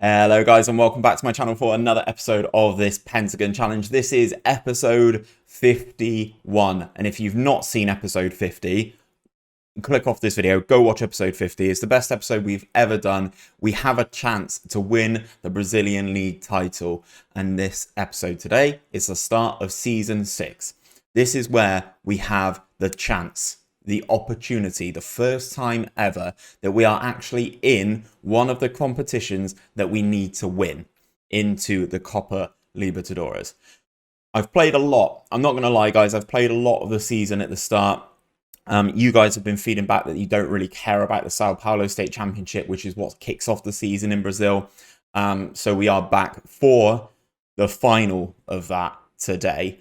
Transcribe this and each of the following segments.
Hello guys and welcome back to my channel for another episode of this Pentagon challenge. This is episode 51, and if you've not seen episode 50, click off this video, go watch episode 50. It's the best episode we've ever done. We have a chance to win the Brazilian League title, and this episode today is the start of season 6. This is where we have the chance, the opportunity, the first time ever that we are actually in one of the competitions that we need to win into the Copa Libertadores. I've played a lot. I'm not going to lie, guys. I've played a lot of the season at the start. You guys have been feeding back that you don't really care about the Sao Paulo State Championship, which is what kicks off the season in Brazil. So we are back for the final of that today.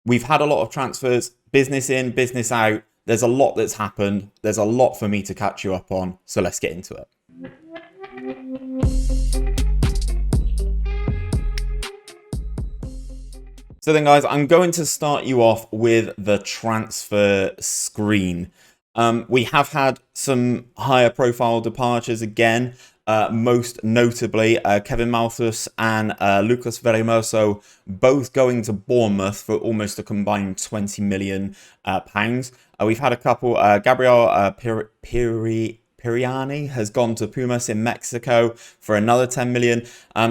We've had a lot of transfers. Business in, business out. There's a lot that's happened. There's a lot for me to catch you up on. So let's get into it. So then, guys, I'm going to start you off with the transfer screen. We have had some higher profile departures again. Most notably, Kevin Malthus and Lucas Veremoso both going to Bournemouth for almost a combined £20 million. We've had a couple. Gabriel Piriani has gone to Pumas in Mexico for another 10 million.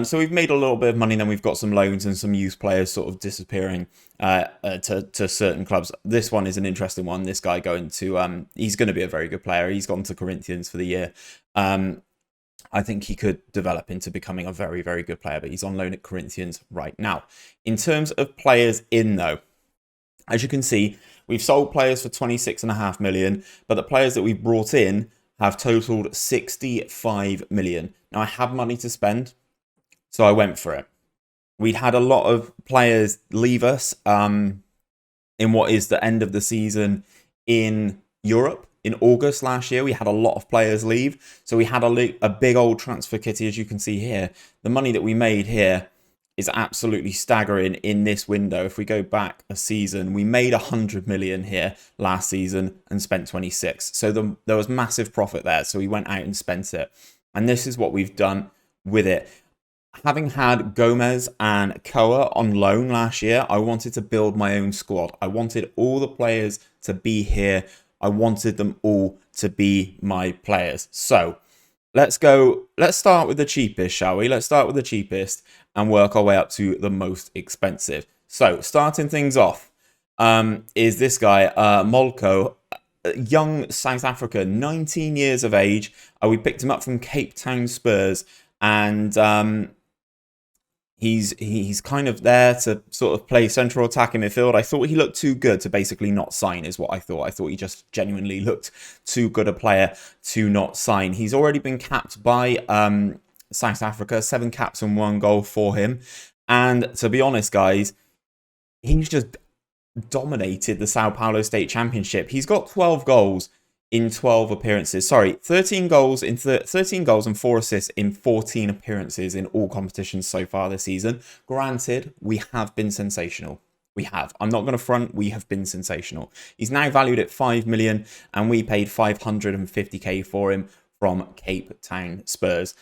So we've made a little bit of money. Then we've got some loans and some youth players sort of disappearing to certain clubs. This one is an interesting one. This guy going to he's going to be a very good player. He's gone to Corinthians for the year. I think he could develop into becoming a very, very good player, but he's on loan at Corinthians right now. In terms of players in, though, as you can see, we've sold players for 26.5 million, but the players that we've brought in have totaled 65 million. Now, I have money to spend, so I went for it. We'd had a lot of players leave us in what is the end of the season in Europe. In August last year, we had a lot of players leave. So we had a big old transfer kitty, as you can see here. The money that we made here is absolutely staggering in this window. If we go back a season, we made 100 million here last season and spent 26. So there was massive profit there. So we went out and spent it. And this is what we've done with it. Having had Gomez and Koa on loan last year, I wanted to build my own squad. I wanted all the players to be here. I wanted them all to be my players. So let's start with the cheapest, shall we? Let's start with the cheapest and work our way up to the most expensive. So starting things off is this guy, Molko, young South Africa, 19 years of age. We picked him up from Cape Town Spurs, and he's kind of there to sort of play central attacking midfield. I thought he looked too good to basically not sign, is what I thought. I thought he just genuinely looked too good a player to not sign. He's already been capped by South Africa, 7 caps and 1 goal for him. And to be honest, guys, he's just dominated the Sao Paulo State Championship. He's got 12 goals in 12 appearances. Sorry, 13 goals and 4 assists in 14 appearances in all competitions so far this season. Granted, we have been sensational. We have. I'm not going to front. We have been sensational. He's now valued at 5 million, and we paid 550k for him from Cape Town Spurs.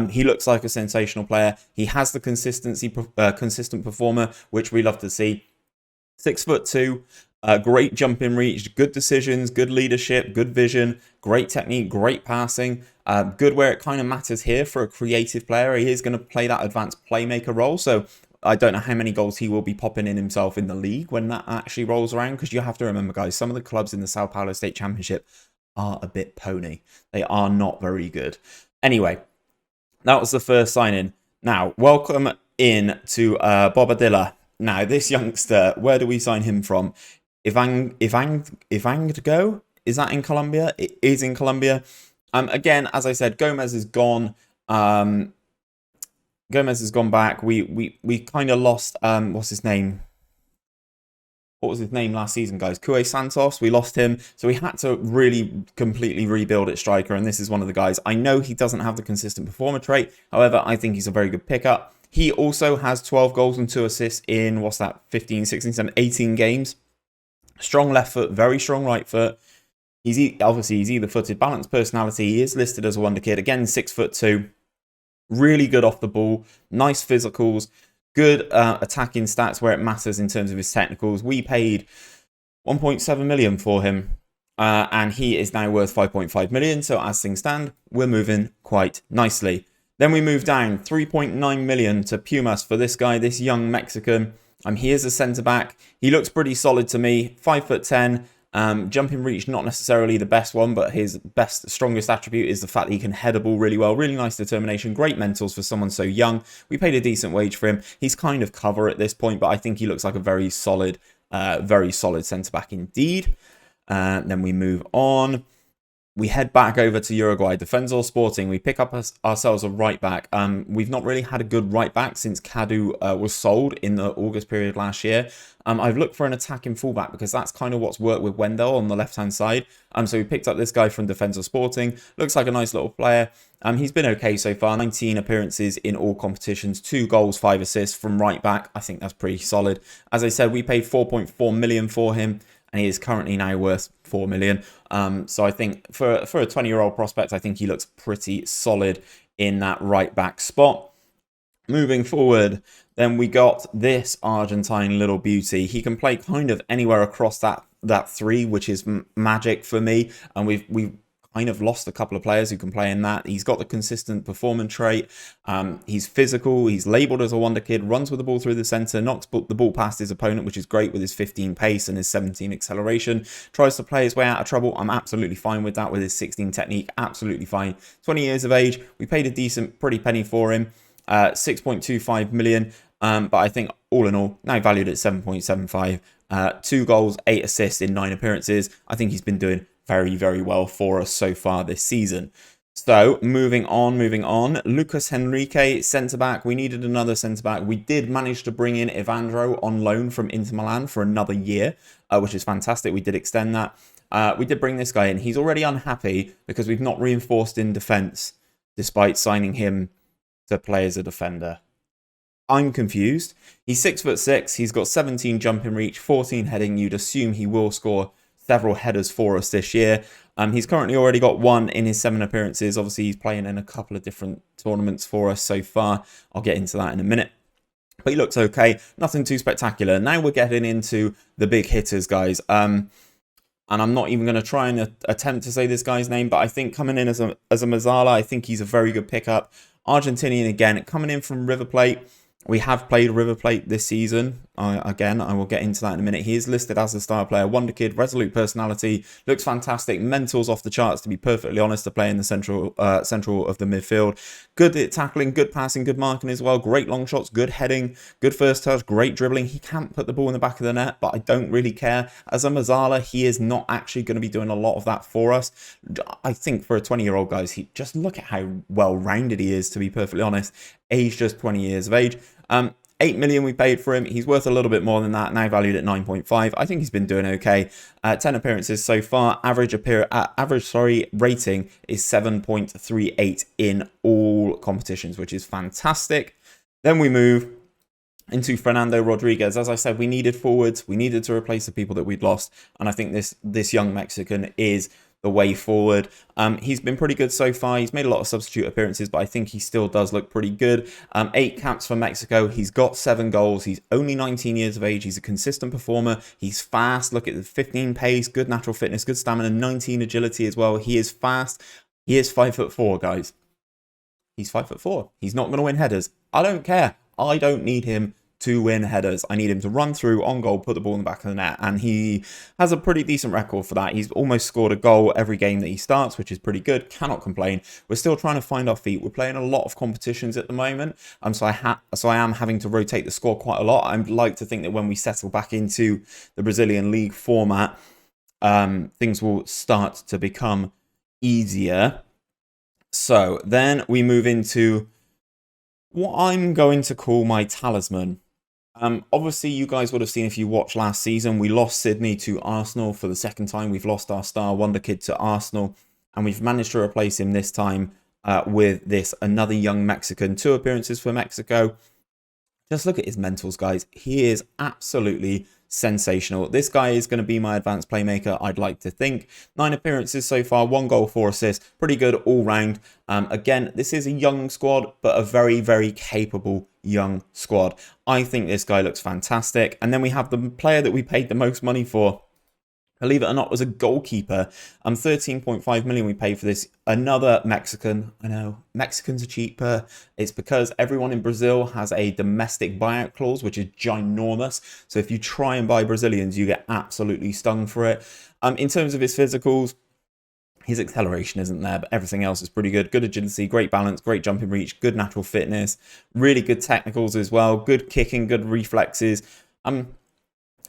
He looks like a sensational player. He has the consistent performer, which we love to see. 6'2". Great jumping reach, good decisions, good leadership, good vision, great technique, great passing. Good where it kind of matters here for a creative player. He is going to play that advanced playmaker role. So I don't know how many goals he will be popping in himself in the league when that actually rolls around. Because you have to remember, guys, some of the clubs in the Sao Paulo State Championship are a bit pony. They are not very good. Anyway, that was the first signing. Now, welcome in to Bobadilla. Now, this youngster, where do we sign him from? Ivangdo? Is that in Colombia? It is in Colombia. Again, as I said, Gomez is gone. Gomez has gone back. We kind of lost what's his name? What was his name last season, guys? Cue Santos. We lost him. So we had to really completely rebuild at striker, and this is one of the guys. I know he doesn't have the consistent performer trait. However, I think he's a very good pickup. He also has 12 goals and 2 assists in, what's that, 15, 16, 17, 18 games. Strong left foot, very strong right foot. Obviously he's either footed, balanced personality. He is listed as a wonder kid. Again, 6'2". Really good off the ball, nice physicals, good attacking stats where it matters in terms of his technicals. We paid 1.7 million for him, and he is now worth 5.5 million. So as things stand, we're moving quite nicely. Then we move down 3.9 million to Pumas for this guy, this young Mexican. He is a centre back. He looks pretty solid to me. 5'10". Jumping reach, not necessarily the best one, but his strongest attribute is the fact that he can head a ball really well. Really nice determination, great mentals for someone so young. We paid a decent wage for him. He's kind of cover at this point, but I think he looks like a very solid centre-back indeed. Then we move on. We head back over to Uruguay, Defensor Sporting. We pick up ourselves a right back. We've not really had a good right back since Cadu was sold in the August period last year. I've looked for an attacking fullback because that's kind of what's worked with Wendell on the left-hand side. So we picked up this guy from Defensor Sporting. Looks like a nice little player. He's been okay so far. 19 appearances in all competitions, 2 goals, 5 assists from right back. I think that's pretty solid. As I said, we paid 4.4 million for him, and he is currently now worth 4 million. So I think for a 20-year-old prospect, I think he looks pretty solid in that right back spot. Moving forward, then we got this Argentine little beauty. He can play kind of anywhere across that 3, which is magic for me. And we've kind of lost a couple of players who can play in that. He's got the consistent performance trait. He's physical. He's labelled as a wonder kid. Runs with the ball through the centre. Knocks the ball past his opponent, which is great with his 15 pace and his 17 acceleration. Tries to play his way out of trouble. I'm absolutely fine with that with his 16 technique. Absolutely fine. 20 years of age. We paid a decent, pretty penny for him. 6.25 million. But I think all in all, now valued at 7.75. 2 goals, 8 assists in 9 appearances. I think he's been doing very, very well for us so far this season. So, moving on. Lucas Henrique, centre-back. We needed another centre-back. We did manage to bring in Evandro on loan from Inter Milan for another year, which is fantastic. We did extend that. We did bring this guy in. He's already unhappy because we've not reinforced in defence, despite signing him to play as a defender. I'm confused. He's 6'6". He's got 17 jumping reach, 14 heading. You'd assume he will score several headers for us this year. He's currently already got 1 in his 7 appearances. Obviously, he's playing in a couple of different tournaments for us so far. I'll get into that in a minute. But he looks okay. Nothing too spectacular. Now we're getting into the big hitters, guys. And I'm not even going to try and attempt to say this guy's name, but I think coming in as a Mazzala, I think he's a very good pickup. Argentinian again, coming in from River Plate. We have played River Plate this season. Again, I will get into that in a minute. He is listed as a star player. Wonder kid, resolute personality, looks fantastic. Mentals off the charts, to be perfectly honest, to play in the central of the midfield. Good at tackling, good passing, good marking as well. Great long shots, good heading, good first touch, great dribbling. He can't put the ball in the back of the net, but I don't really care. As a Mazzala, he is not actually going to be doing a lot of that for us. I think for a 20-year-old, guys, just look at how well-rounded he is, to be perfectly honest. Age just 20 years of age. 8 million we paid for him. He's worth a little bit more than that, now valued at 9.5. I think he's been doing okay. 10 appearances so far. Average rating is 7.38 in all competitions, which is fantastic. Then we move into Fernando Rodriguez. As I said, we needed forwards. We needed to replace the people that we'd lost. And I think this young Mexican is the way forward. He's been pretty good so far. He's made a lot of substitute appearances, but I think he still does look pretty good. 8 caps for Mexico. He's got 7 goals. He's only 19 years of age. He's a consistent performer. He's fast. Look at the 15 pace, good natural fitness, good stamina, 19 agility as well. He is fast. He is 5'4", guys. He's 5'4". He's not going to win headers. I don't care. I don't need him to win headers. I need him to run through on goal, put the ball in the back of the net, and he has a pretty decent record for that. He's almost scored a goal every game that he starts, which is pretty good. Cannot complain. We're still trying to find our feet. We're playing a lot of competitions at the moment, so I am having to rotate the squad quite a lot. I'd like to think that when we settle back into the Brazilian league format, things will start to become easier. So then we move into what I'm going to call my talisman. Obviously, you guys would have seen if you watched last season, we lost Sydney to Arsenal for the second time. We've lost our star wonder kid to Arsenal, and we've managed to replace him this time with another young Mexican. 2 appearances for Mexico. Just look at his mentals, guys. He is absolutely sensational. This guy is going to be my advanced playmaker, I'd like to think. 9 appearances so far, 1 goal, 4 assists. Pretty good all round. Again, this is a young squad, but a very, very capable young squad. I think this guy looks fantastic. And then we have the player that we paid the most money for. Believe it or not, was a goalkeeper. 13.5 million we paid for this. Another Mexican. I know, Mexicans are cheaper. It's because everyone in Brazil has a domestic buyout clause, which is ginormous. So if you try and buy Brazilians, you get absolutely stung for it. In terms of his physicals, his acceleration isn't there, but everything else is pretty good. Good agility, great balance, great jumping reach, good natural fitness, really good technicals as well, good kicking, good reflexes.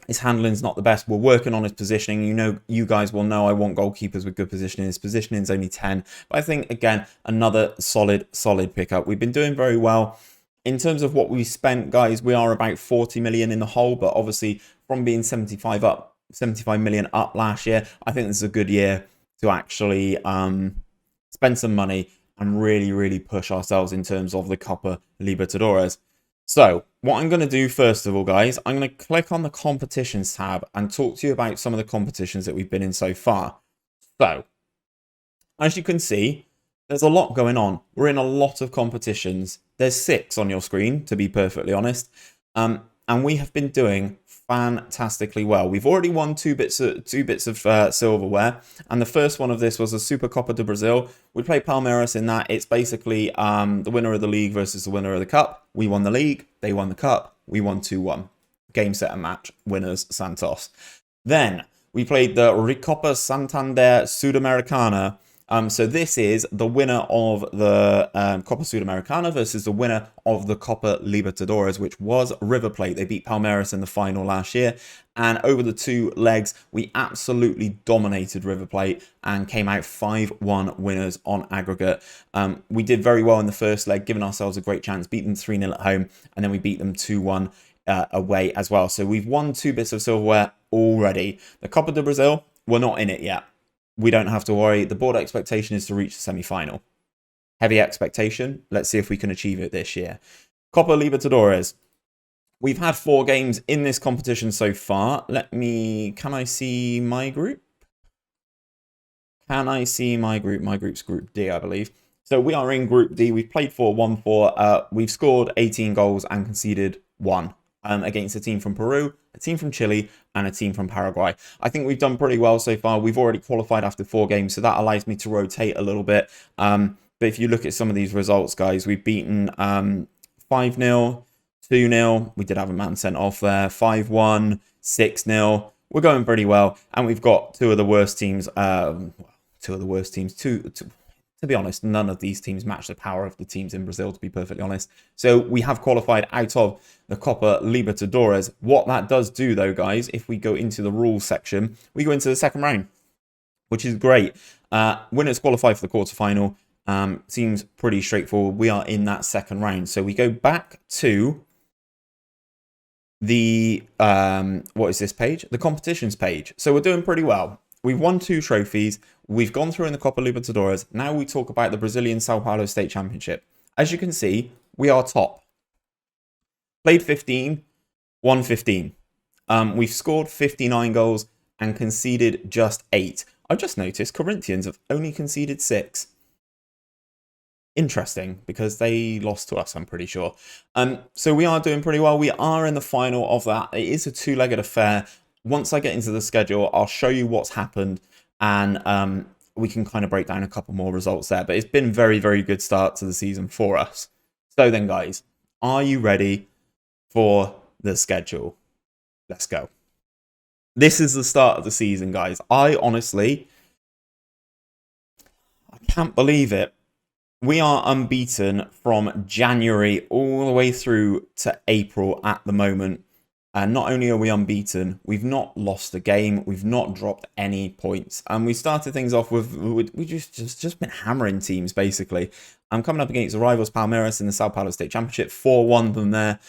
His handling's not the best. We're working on his positioning. You know, you guys will know I want goalkeepers with good positioning. His positioning's only 10. But I think, again, another solid pickup. We've been doing very well. In terms of what we spent, guys, we are about 40 million in the hole. But obviously, from being 75 million up last year, I think this is a good year to actually spend some money and really push ourselves in terms of the Copa Libertadores. So, what I'm going to do first of all, guys, I'm going to click on the competitions tab and talk to you about some of the competitions that we've been in so far. So, as you can see, there's a lot going on. We're in a lot of competitions. There's 6 on your screen, to be perfectly honest. And we have been doing fantastically well. We've already won two bits of silverware, and the first one of this was a Super Copa do Brazil. We played Palmeiras in that. It's basically the winner of the league versus the winner of the cup. We won the league, they won the cup, we won 2-1. Game, set, and match. Winners, Santos. Then we played the Recopa Santander Sudamericana. So this is the winner of the Copa Sudamericana versus the winner of the Copa Libertadores, which was River Plate. They beat Palmeiras in the final last year. And over the 2 legs, we absolutely dominated River Plate and came out 5-1 winners on aggregate. We did very well in the first leg, giving ourselves a great chance, beat them 3-0 at home, and then we beat them 2-1 away as well. So we've won 2 bits of silverware already. The Copa do Brazil, we're not in it yet. We don't have to worry. The board expectation is to reach the semi-final. Heavy expectation. Let's see if we can achieve it this year. Copa Libertadores. We've had 4 games in this competition so far. Can I see my group? Can I see my group? My group's Group D, I believe. So we are in Group D. We've played 4-1-4. We've scored 18 goals and conceded 1. Against a team from Peru, a team from Chile, and a team from Paraguay. I think we've done pretty well so far. We've already qualified after 4 games, so that allows me to rotate a little bit. But if you look at some of these results, guys, we've beaten 5-0, 2-0. We did have a man sent off there. 5-1, 6-0. We're going pretty well, and we've got 2 of the worst teams. 2 of the worst teams. To be honest, none of these teams match the power of the teams in Brazil, to be perfectly honest. So we have qualified out of the Copa Libertadores. What that does do, though, guys, if we go into the rules section, we go into the second round, which is great. Winners qualify for the quarterfinal. Seems pretty straightforward. We are in that second round. So we go back to the, what is this page? The competitions page. So we're doing pretty well. We've won 2 trophies. We've gone through in the Copa Libertadores. Now we talk about the Brazilian Sao Paulo State Championship. As you can see, we are top. Played 15, won 15. We've scored 59 goals and conceded just 8. I've just noticed Corinthians have only conceded 6. Interesting, because they lost to us, I'm pretty sure. So we are doing pretty well. We are in the final of that. It is a 2-legged affair. Once I get into the schedule, I'll show you what's happened, and we can kind of break down a couple more results there. But it's been a very good start to the season for us. So then, guys, are you ready for the schedule? Let's go. This is the start of the season, guys. I can't believe it. We are unbeaten from January all the way through to April at the moment. And not only are we unbeaten, we've not lost a game, we've not dropped any points. And we started things off with, we just been hammering teams, basically. I'm coming up against the rivals Palmeiras in the Sao Paulo State Championship, 4-1 them there.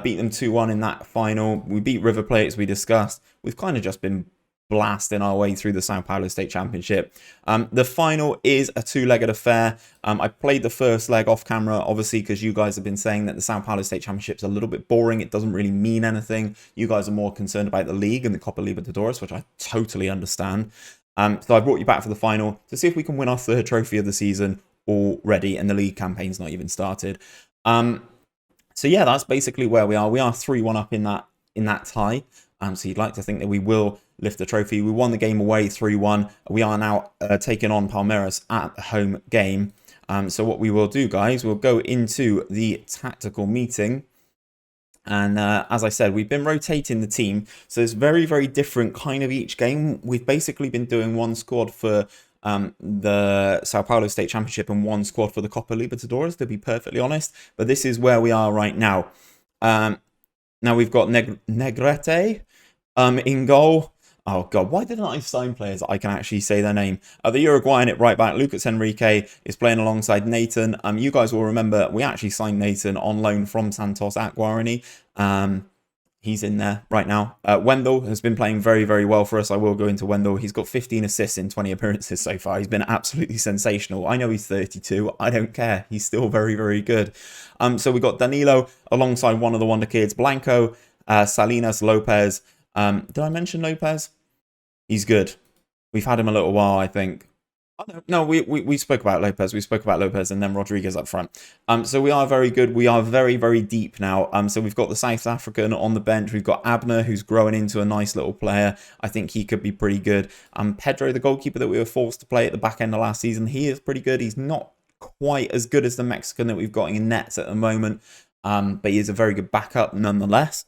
Beat them 2-1 in that final. We beat River Plate, as we discussed. We've kind of just been blasting our way through the Sao Paulo State Championship. The final is a two-legged affair. I played the first leg off camera, obviously, because you guys have been saying that the Sao Paulo State Championship is a little bit boring. It doesn't really mean anything. You guys are more concerned about the league and the Copa Libertadores, which I totally understand. So I brought you back for the final to see if we can win our third trophy of the season already, and the league campaign's not even started. So yeah, that's basically where we are. We are 3-1 up in that tie. So you'd like to think that we will lift the trophy. We won the game away 3-1. We are now taking on Palmeiras at the home game. So what we will do, guys, we'll go into the tactical meeting. And as I said, we've been rotating the team. So it's very, very different kind of each game. We've basically been doing one squad for the Sao Paulo State Championship and one squad for the Copa Libertadores, to be perfectly honest. But this is where we are right now. Now we've got Negrete in goal. Oh, God, why didn't I sign players that I can actually say their name? The Uruguayan at right back, Lucas Enrique, is playing alongside Nathan. You guys will remember we actually signed Nathan on loan from Santos at Guarani. He's in there right now. Wendell has been playing very, very well for us. I will go into Wendell. He's got 15 assists in 20 appearances so far. He's been absolutely sensational. I know he's 32. I don't care. He's still very, very good. So we got Danilo alongside one of the Wonder Kids, Blanco, Salinas, Lopez. Did I mention Lopez? He's good. We've had him a little while, I think. Oh, no, we spoke about Lopez. We spoke about Lopez and then Rodriguez up front. So we are very good. We are very, very deep now. So we've got the South African on the bench. We've got Abner, who's growing into a nice little player. I think he could be pretty good. Pedro, the goalkeeper that we were forced to play at the back end of last season, he is pretty good. He's not quite as good as the Mexican that we've got in nets at the moment. But he is a very good backup nonetheless.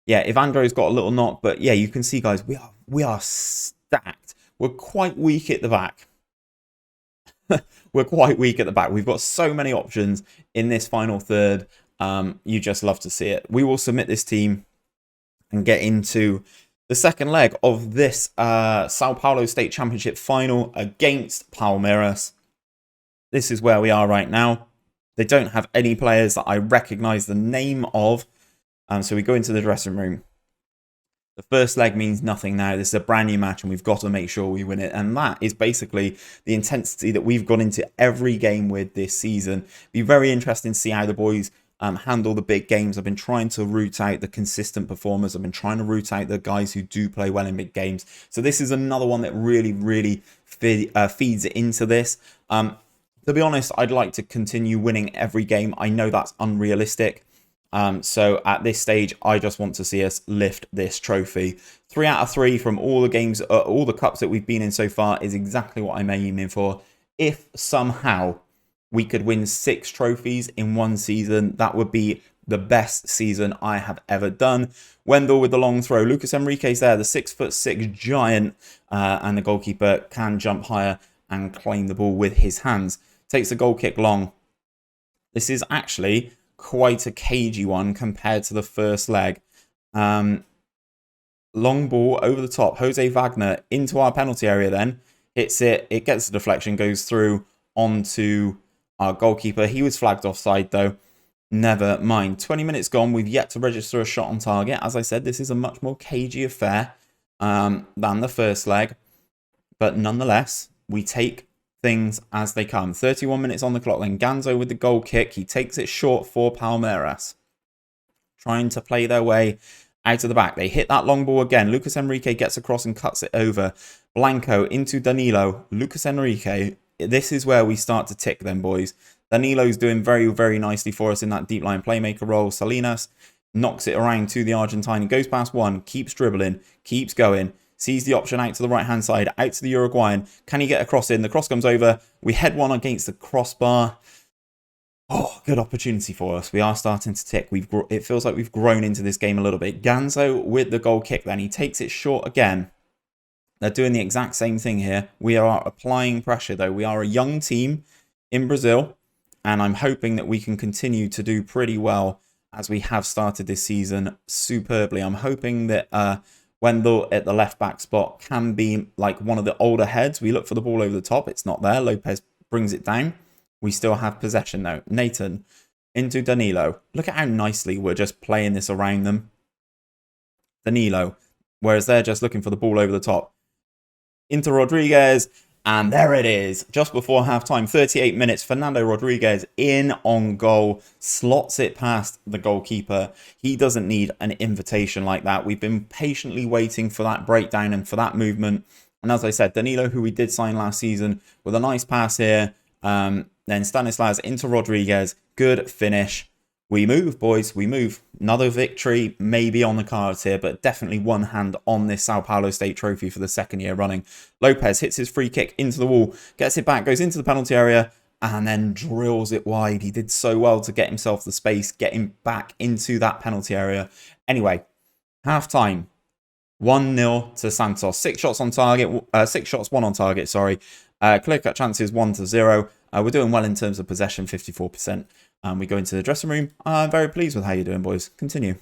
Yeah, Evandro's got a little knock, but yeah, you can see, guys, we are stacked. We're quite weak at the back. We're quite weak at the back. We've got so many options in this final third. You just love to see it. We will submit this team and get into the second leg of this Sao Paulo State Championship final against Palmeiras. This is where we are right now. They don't have any players that I recognize the name of. So we go into the dressing room. The first leg means nothing now. This is a brand new match and we've got to make sure we win it. And that is basically the intensity that we've gone into every game with this season. Be very interesting to see how the boys handle the big games. I've been trying to root out the consistent performers. I've been trying to root out the guys who do play well in big games. So this is another one that really, really feeds into this. To be honest, I'd like to continue winning every game. I know that's unrealistic. So at this stage, I just want to see us lift this trophy. 3 out of 3 from all the games, all the cups that we've been in so far is exactly what I'm aiming for. If somehow we could win 6 trophies in one season, that would be the best season I have ever done. Wendell with the long throw. Lucas Enrique's there, the 6'6" giant, and the goalkeeper can jump higher and claim the ball with his hands. Takes the goal kick long. This is actually quite a cagey one compared to the first leg. Long ball over the top. Jose Wagner into our penalty area then. Hits it. It gets the deflection. Goes through onto our goalkeeper. He was flagged offside though. Never mind. 20 minutes gone. We've yet to register a shot on target. As I said, this is a much more cagey affair than the first leg. But nonetheless, we take things as they come. 31 minutes on the clock then. Ganzo with the goal kick. He takes it short for Palmeiras. Trying to play their way out of the back. They hit that long ball again. Lucas Enrique gets across and cuts it over. Blanco into Danilo. Lucas Enrique. This is where we start to tick them, boys. Danilo's doing very, very nicely for us in that deep line playmaker role. Salinas knocks it around to the Argentine. Goes past one. Keeps dribbling. Keeps going. Sees the option out to the right-hand side, out to the Uruguayan. Can he get a cross in? The cross comes over. We head one against the crossbar. Oh, good opportunity for us. We are starting to tick. It feels like we've grown into this game a little bit. Ganzo with the goal kick then. He takes it short again. They're doing the exact same thing here. We are applying pressure, though. We are a young team in Brazil, and I'm hoping that we can continue to do pretty well as we have started this season superbly. I'm hoping that Wendell at the left-back spot can be like one of the older heads. We look for the ball over the top. It's not there. Lopez brings it down. We still have possession, though. Nathan into Danilo. Look at how nicely we're just playing this around them. Danilo. whereas they're just looking for the ball over the top. Into Rodriguez, and there it is. Just before halftime, 38 minutes, Fernando Rodriguez in on goal, slots it past the goalkeeper. He doesn't need an invitation like that. We've been patiently waiting for that breakdown and for that movement. And as I said, Danilo, who we did sign last season, with a nice pass here. Then Stanislas into Rodriguez. Good finish. We move, boys. We move. Another victory maybe on the cards here, but definitely one hand on this Sao Paulo State trophy for the second year running. Lopez hits his free kick into the wall, gets it back, goes into the penalty area, and then drills it wide. He did so well to get himself the space, getting back into that penalty area. Anyway, half-time. 1-0 to Santos. 6 shots on target. 6 shots, 1 on target, sorry. Clear-cut chances, 1-0. We're doing well in terms of possession, 54%. We go into the dressing room. I'm very pleased with how you're doing, boys. Continue.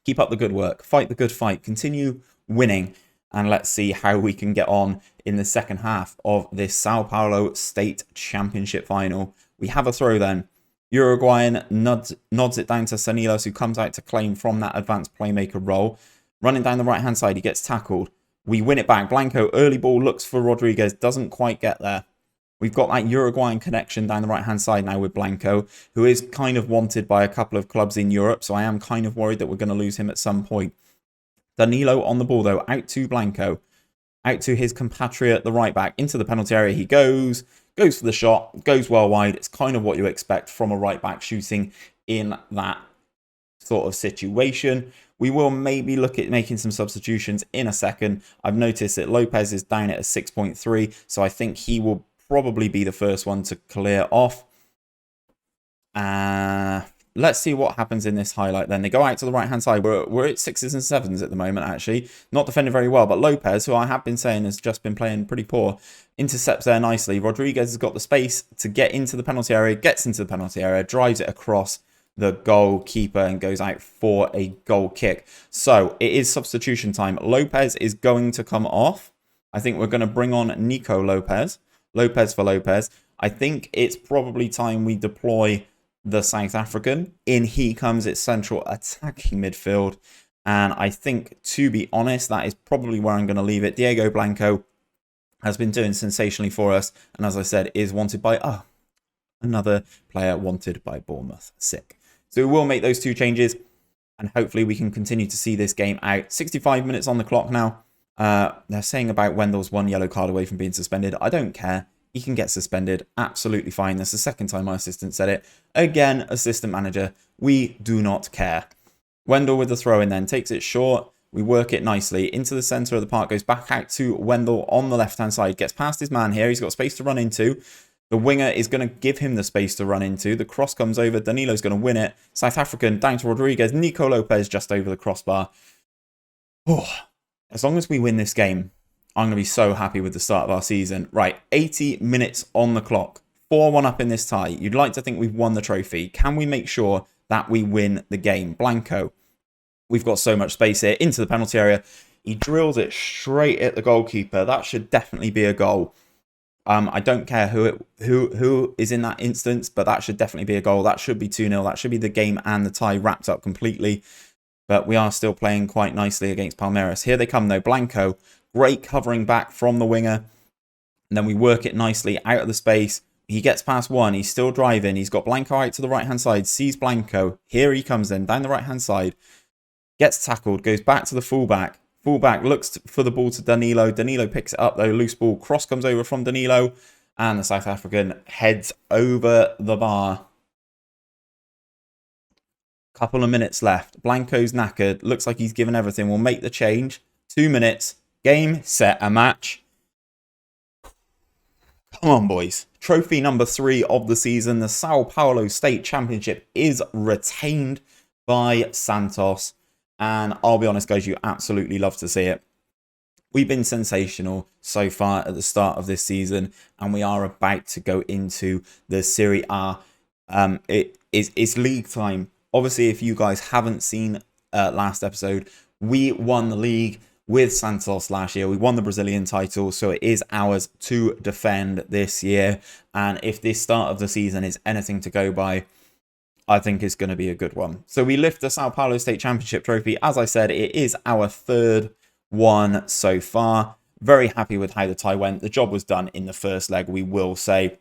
Keep up the good work. Fight the good fight. Continue winning. And let's see how we can get on in the second half of this Sao Paulo State Championship final. We have a throw then. Uruguayan nods it down to Sanilas, who comes out to claim from that advanced playmaker role. Running down the right-hand side, he gets tackled. We win it back. Blanco, early ball, looks for Rodriguez. Doesn't quite get there. We've got that Uruguayan connection down the right-hand side now with Blanco, who is kind of wanted by a couple of clubs in Europe, so I am kind of worried that we're going to lose him at some point. Danilo on the ball, though, out to Blanco. Out to his compatriot, the right-back, into the penalty area. He goes for the shot, goes well wide. It's kind of what you expect from a right-back shooting in that sort of situation. We will maybe look at making some substitutions in a second. I've noticed that Lopez is down at a 6.3, so I think he will probably be the first one to clear off. Let's see what happens in this highlight then. They go out to the right-hand side. We're at 6s and 7s at the moment, actually. Not defending very well, but Lopez, who I have been saying has just been playing pretty poor, intercepts there nicely. Rodriguez has got the space to get into the penalty area, gets into the penalty area, drives it across the goalkeeper and goes out for a goal kick. So it is substitution time. Lopez is going to come off. I think we're going to bring on Nico Lopez. Lopez for Lopez. I think it's probably time we deploy the South African. In he comes at central attacking midfield. And I think, to be honest, that is probably where I'm going to leave it. Diego Blanco has been doing sensationally for us. And as I said, is wanted by another player wanted by Bournemouth. Sick. So we will make those 2 changes. And hopefully we can continue to see this game out. 65 minutes on the clock now. They're saying about Wendell's 1 yellow card away from being suspended. I don't care. He can get suspended. Absolutely fine. That's the second time my assistant said it. Again, assistant manager. We do not care. Wendell with the throw in then. Takes it short. We work it nicely. Into the centre of the park. Goes back out to Wendell on the left-hand side. Gets past his man here. He's got space to run into. The winger is going to give him the space to run into. The cross comes over. Danilo's going to win it. South African down to Rodriguez. Nico Lopez just over the crossbar. Oh. As long as we win this game, I'm going to be so happy with the start of our season. Right, 80 minutes on the clock. 4-1 up in this tie. You'd like to think we've won the trophy. Can we make sure that we win the game? Blanco. We've got so much space here. Into the penalty area. He drills it straight at the goalkeeper. That should definitely be a goal. I don't care who is in that instance, but that should definitely be a goal. That should be 2-0. That should be the game and the tie wrapped up completely. But we are still playing quite nicely against Palmeiras. Here they come, though. Blanco, great covering back from the winger. And then we work it nicely out of the space. He gets past one. He's still driving. He's got Blanco out to the right-hand side. Sees Blanco. Here he comes then, down the right-hand side. Gets tackled. Goes back to the fullback. Fullback looks for the ball to Danilo. Danilo picks it up, though. Loose ball. Cross comes over from Danilo. And the South African heads over the bar. Couple of minutes left. Blanco's knackered. Looks like he's given everything. We'll make the change. 2 minutes. Game, set, a match. Come on, boys. Trophy number 3 of the season. The Sao Paulo State Championship is retained by Santos. And I'll be honest, guys, you absolutely love to see it. We've been sensational so far at the start of this season. And we are about to go into the Serie A. It's league time. Obviously, if you guys haven't seen last episode, we won the league with Santos last year. We won the Brazilian title, so it is ours to defend this year. And if this start of the season is anything to go by, I think is going to be a good one. So we lift the Sao Paulo State Championship trophy. As I said, it is our third one so far. Very happy with how the tie went. The job was done in the first leg, we will say.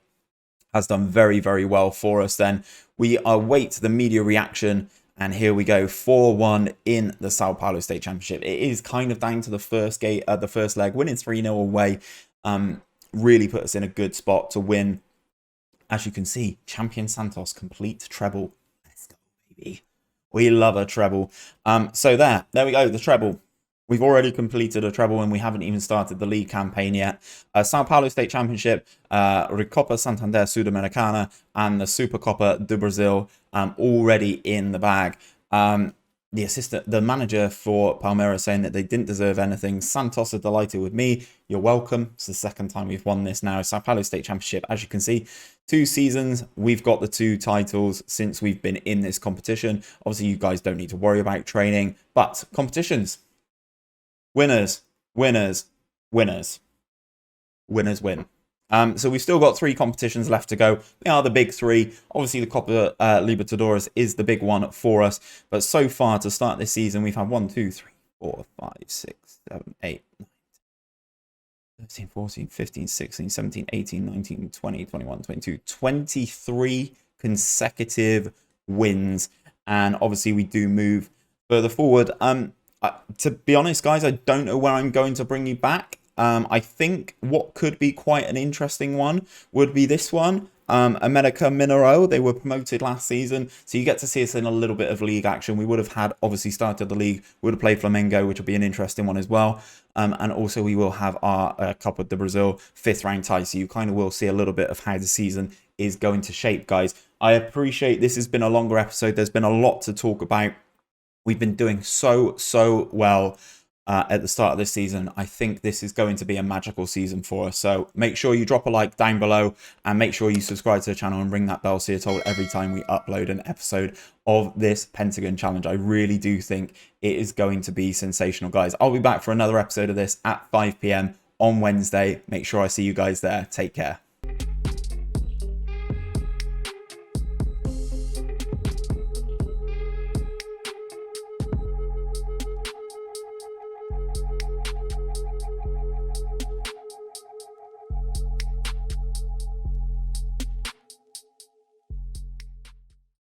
Has done very, very well for us then. We await the media reaction, and here we go, 4-1 in the Sao Paulo State Championship. It is kind of down to the first leg, winning 3-0 away. Really put us in a good spot to win. As you can see, Champion Santos, complete treble. Let's go, baby. We love a treble. So there we go, the treble. We've already completed a treble and we haven't even started the league campaign yet. Sao Paulo State Championship, Recopa Santander Sudamericana, and the Supercopa do Brazil already in the bag. The manager for Palmeiras saying that they didn't deserve anything. Santos are delighted with me. You're welcome. It's the second time we've won this now. Sao Paulo State Championship, as you can see, 2 seasons. We've got the 2 titles since we've been in this competition. Obviously, you guys don't need to worry about training, but competitions. Winners, winners, winners. Winners win. So we've still got 3 competitions left to go. They are the big 3. Obviously, the Copa Libertadores is the big one for us. But so far, to start this season, we've had 1, 2, 3, 4, 5, 6, 7, 8, 9, 13, 14, 15, 16, 17, 18, 19, 20, 21, 22, 23 consecutive wins. And obviously, we do move further forward. To be honest, guys, I don't know where I'm going to bring you back. I think what could be quite an interesting one would be this one. America Mineiro, they were promoted last season, so you get to see us in a little bit of league action. We would have had, obviously, started the league, would have played Flamengo, which will be an interesting one as well. And also we will have our Copa do Brazil 5th round tie, so you kind of will see a little bit of how the season is going to shape, guys. I appreciate this has been a longer episode. There's been a lot to talk about. We've been doing so well at the start of this season. I think this is going to be a magical season for us. So make sure you drop a like down below and make sure you subscribe to the channel and ring that bell so you're told every time we upload an episode of this Pentagon challenge. I really do think it is going to be sensational, guys. I'll be back for another episode of this at 5 p.m. on Wednesday. Make sure I see you guys there. Take care.